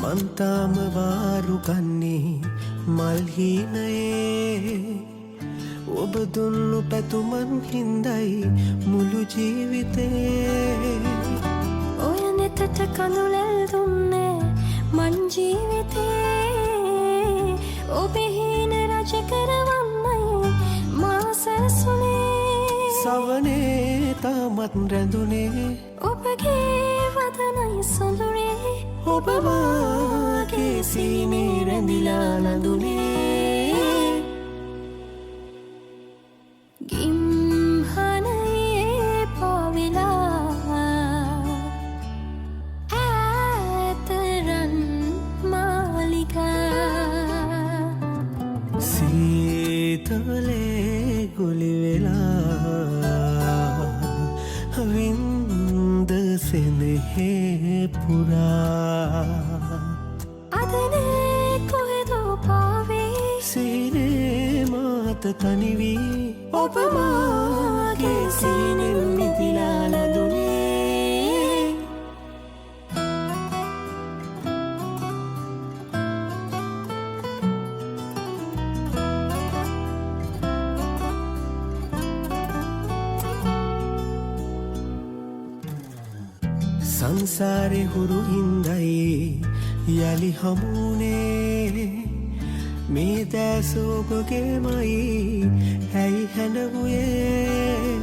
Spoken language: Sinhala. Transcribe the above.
මන්තාම වාරු ගන්නේ මල්හිනයේ ඔබ දුන්නු පැතුමන් හින්දයි මුළු ජීවිතේ ඔය නෙතට කඳුලැල් දුන්නේ මන් ජීවිතේ ඔබේ හීන රජ කරවන්නයි මා සැලසුනේ සවනේ තාමත් රැඳුනේ ඔබගේ වදනයි සොඳුරේ ඔබ මාගේ සීනේ රැඳිලා නඳුනේ ගිම්හනයේ පාවෙලා ඈතරන් මාලිගා සීතලේ ගුලි වෙලා වින්ද සෙනෙහේ පුරා අදනේ කොහෙදෝ පාවේ සීනේ මාත තනිවී ඔබ මාගේ සීනෙන් මිදිලා නඳුනේ සංසාරේ හුරු හින්දයි යලි හමුනේ මේ දැස ඔබගේමයි හැයි හැනවුයේ